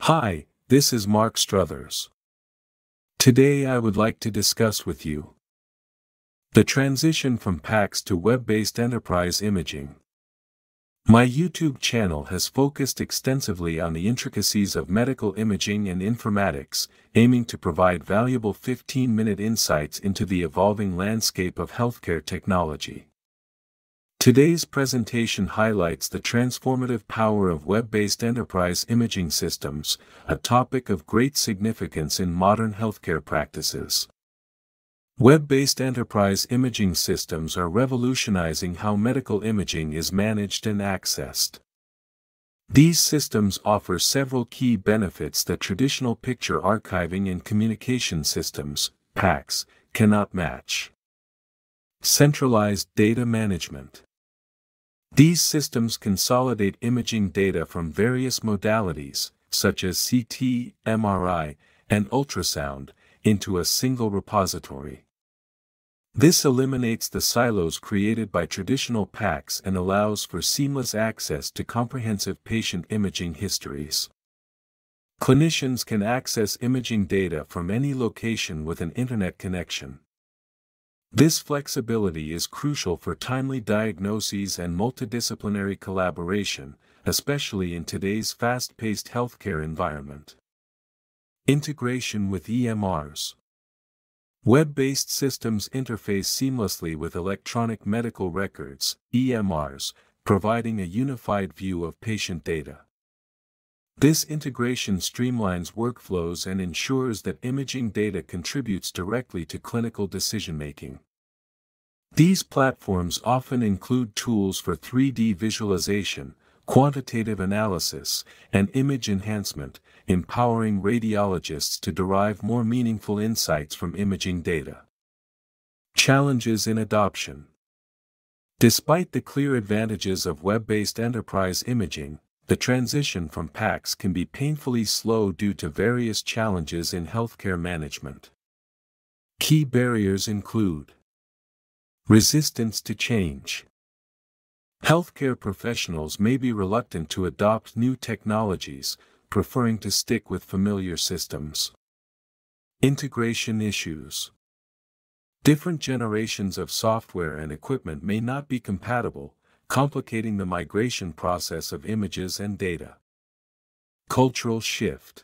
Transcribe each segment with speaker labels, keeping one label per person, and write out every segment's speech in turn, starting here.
Speaker 1: Hi, this is Mark Struthers. Today I would like to discuss with you the transition from PACS to web-based enterprise imaging. My YouTube channel has focused extensively on the intricacies of medical imaging and informatics, aiming to provide valuable 15-minute insights into the evolving landscape of healthcare technology. Today's presentation highlights the transformative power of web-based enterprise imaging systems, a topic of great significance in modern healthcare practices. Web-based enterprise imaging systems are revolutionizing how medical imaging is managed and accessed. These systems offer several key benefits that traditional picture archiving and communication systems, PACS, cannot match. Centralized data management. These systems consolidate imaging data from various modalities, such as CT, MRI, and ultrasound, into a single repository. This eliminates the silos created by traditional PACS and allows for seamless access to comprehensive patient imaging histories. Clinicians can access imaging data from any location with an internet connection. This flexibility is crucial for timely diagnoses and multidisciplinary collaboration, especially in today's fast-paced healthcare environment. Integration with EMRs. Web-based systems interface seamlessly with electronic medical records, EMRs, providing a unified view of patient data. This integration streamlines workflows and ensures that imaging data contributes directly to clinical decision-making. These platforms often include tools for 3D visualization, quantitative analysis, and image enhancement, empowering radiologists to derive more meaningful insights from imaging data. Challenges in adoption. Despite the clear advantages of web-based enterprise imaging, the transition from PACS can be painfully slow due to various challenges in healthcare management. Key barriers include resistance to change. Healthcare professionals may be reluctant to adopt new technologies, preferring to stick with familiar systems. Integration issues. Different generations of software and equipment may not be compatible, complicating the migration process of images and data. Cultural shift.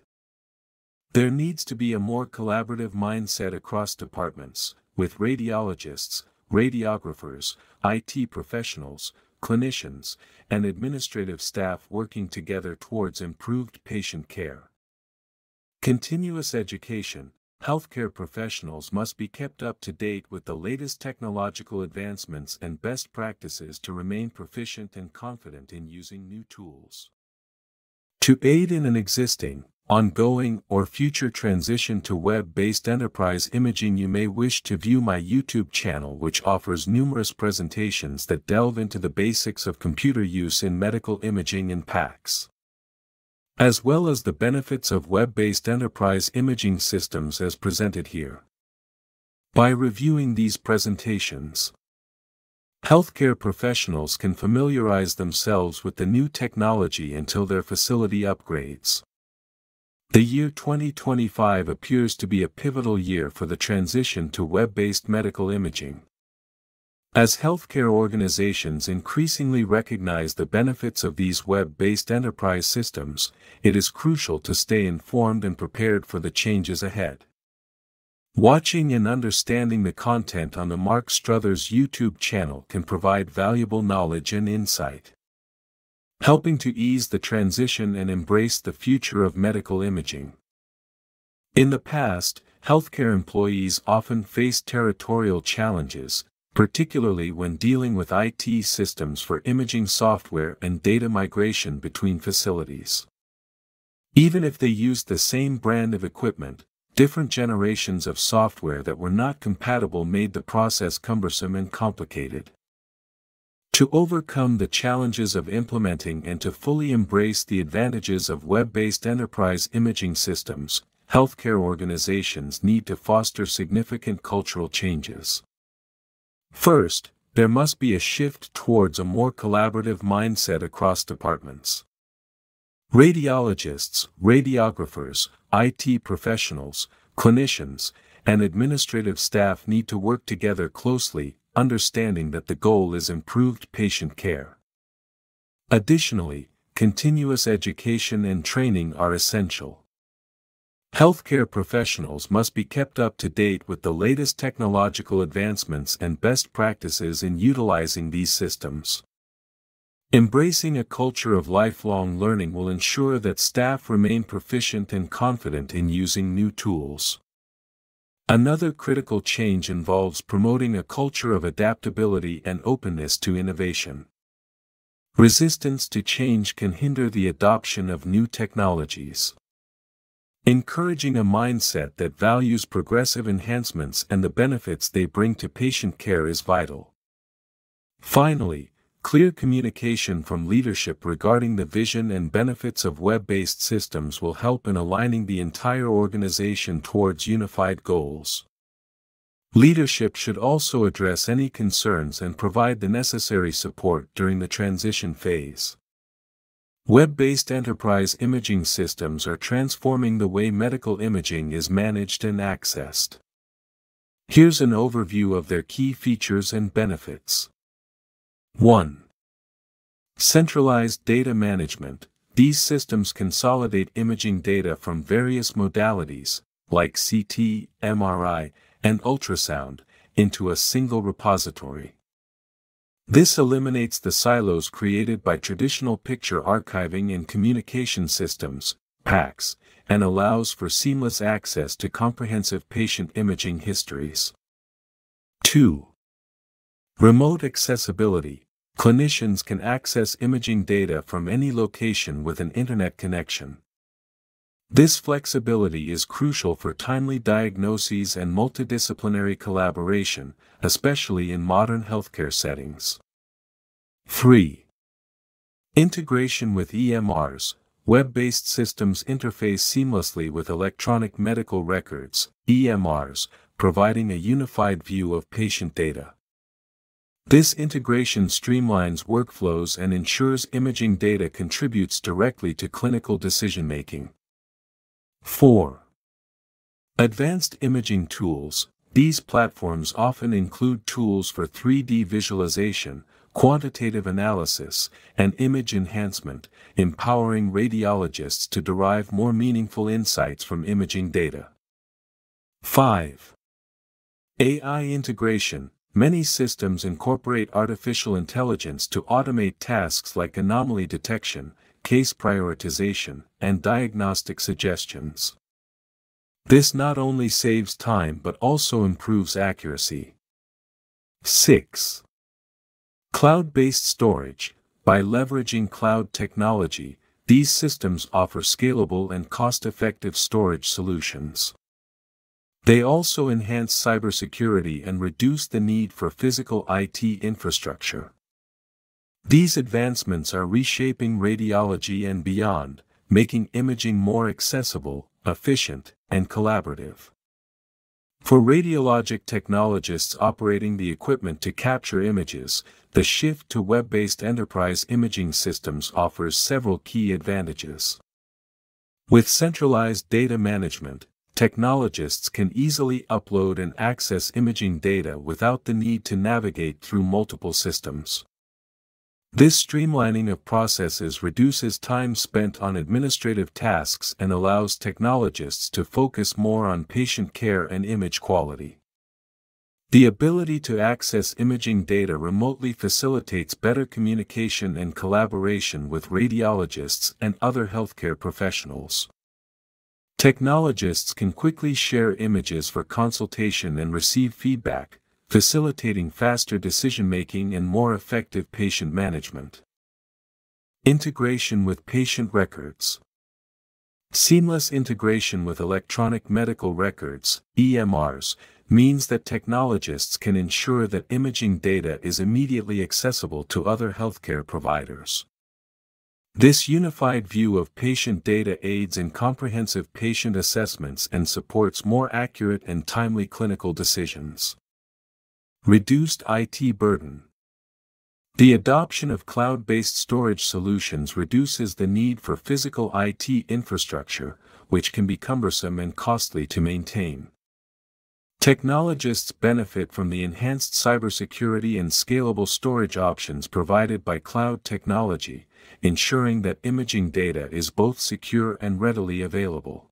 Speaker 1: There needs to be a more collaborative mindset across departments, with radiologists, radiographers, IT professionals, clinicians, and administrative staff working together towards improved patient care. Continuous education. Healthcare professionals must be kept up to date with the latest technological advancements and best practices to remain proficient and confident in using new tools. To aid in an existing, ongoing, or future transition to web-based enterprise imaging, you may wish to view my YouTube channel, which offers numerous presentations that delve into the basics of computer use in medical imaging and PACS, as well as the benefits of web-based enterprise imaging systems as presented here. By reviewing these presentations, healthcare professionals can familiarize themselves with the new technology until their facility upgrades. The year 2025 appears to be a pivotal year for the transition to web-based medical imaging. As healthcare organizations increasingly recognize the benefits of these web-based enterprise systems, it is crucial to stay informed and prepared for the changes ahead. Watching and understanding the content on the Mark Struthers YouTube channel can provide valuable knowledge and insight, helping to ease the transition and embrace the future of medical imaging. In the past, healthcare employees often faced territorial challenges, particularly when dealing with IT systems for imaging software and data migration between facilities. Even if they used the same brand of equipment, different generations of software that were not compatible made the process cumbersome and complicated. To overcome the challenges of implementing and to fully embrace the advantages of web-based enterprise imaging systems, healthcare organizations need to foster significant cultural changes. First, there must be a shift towards a more collaborative mindset across departments. Radiologists, radiographers, IT professionals, clinicians, and administrative staff need to work together closely, understanding that the goal is improved patient care. Additionally, continuous education and training are essential. Healthcare professionals must be kept up to date with the latest technological advancements and best practices in utilizing these systems. Embracing a culture of lifelong learning will ensure that staff remain proficient and confident in using new tools. Another critical change involves promoting a culture of adaptability and openness to innovation. Resistance to change can hinder the adoption of new technologies. Encouraging a mindset that values progressive enhancements and the benefits they bring to patient care is vital. Finally, clear communication from leadership regarding the vision and benefits of web-based systems will help in aligning the entire organization towards unified goals. Leadership should also address any concerns and provide the necessary support during the transition phase. Web-based enterprise imaging systems are transforming the way medical imaging is managed and accessed. Here's an overview of their key features and benefits. 1. Centralized data management. These systems consolidate imaging data from various modalities, like CT, MRI, and ultrasound, into a single repository. This eliminates the silos created by traditional picture archiving and communication systems, PACS, and allows for seamless access to comprehensive patient imaging histories. 2. Remote accessibility. Clinicians can access imaging data from any location with an internet connection. This flexibility is crucial for timely diagnoses and multidisciplinary collaboration, especially in modern healthcare settings. 3. Integration with EMRs. Web-based systems interface seamlessly with electronic medical records, EMRs, providing a unified view of patient data. This integration streamlines workflows and ensures imaging data contributes directly to clinical decision-making. 4. Advanced imaging tools. These platforms often include tools for 3D visualization, quantitative analysis, and image enhancement, empowering radiologists to derive more meaningful insights from imaging data. 5. AI integration. Many systems incorporate artificial intelligence to automate tasks like anomaly detection, case prioritization, and diagnostic suggestions. This not only saves time but also improves accuracy. 6. Cloud-based storage. By leveraging cloud technology, these systems offer scalable and cost-effective storage solutions. They also enhance cybersecurity and reduce the need for physical IT infrastructure. These advancements are reshaping radiology and beyond, making imaging more accessible, efficient, and collaborative. For radiologic technologists operating the equipment to capture images, the shift to web-based enterprise imaging systems offers several key advantages. With centralized data management, technologists can easily upload and access imaging data without the need to navigate through multiple systems. This streamlining of processes reduces time spent on administrative tasks and allows technologists to focus more on patient care and image quality. The ability to access imaging data remotely facilitates better communication and collaboration with radiologists and other healthcare professionals. Technologists can quickly share images for consultation and receive feedback, facilitating faster decision-making and more effective patient management. Integration with patient records. Seamless integration with electronic medical records, EMRs, means that technologists can ensure that imaging data is immediately accessible to other healthcare providers. This unified view of patient data aids in comprehensive patient assessments and supports more accurate and timely clinical decisions. Reduced IT burden. The adoption of cloud-based storage solutions reduces the need for physical IT infrastructure, which can be cumbersome and costly to maintain. Technologists benefit from the enhanced cybersecurity and scalable storage options provided by cloud technology, ensuring that imaging data is both secure and readily available.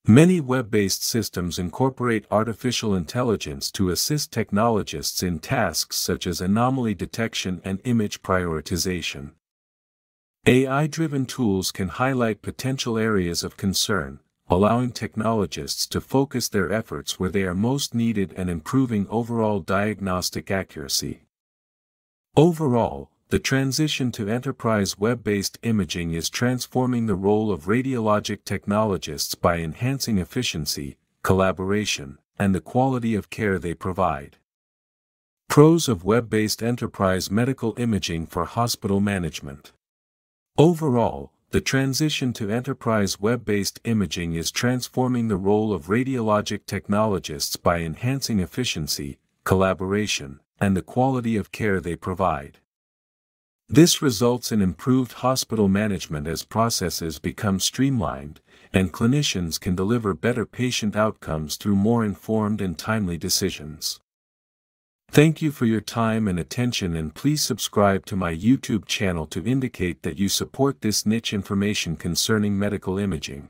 Speaker 1: Many web-based systems incorporate artificial intelligence to assist technologists in tasks such as anomaly detection and image prioritization. AI-driven tools can highlight potential areas of concern, allowing technologists to focus their efforts where they are most needed and improving overall diagnostic accuracy. Overall, the transition to enterprise web-based imaging is transforming the role of radiologic technologists by enhancing efficiency, collaboration, and the quality of care they provide. Pros of web-based enterprise medical imaging for hospital management. Overall, the transition to enterprise web-based imaging is transforming the role of radiologic technologists by enhancing efficiency, collaboration, and the quality of care they provide. This results in improved hospital management as processes become streamlined, and clinicians can deliver better patient outcomes through more informed and timely decisions. Thank you for your time and attention, and please subscribe to my YouTube channel to indicate that you support this niche information concerning medical imaging.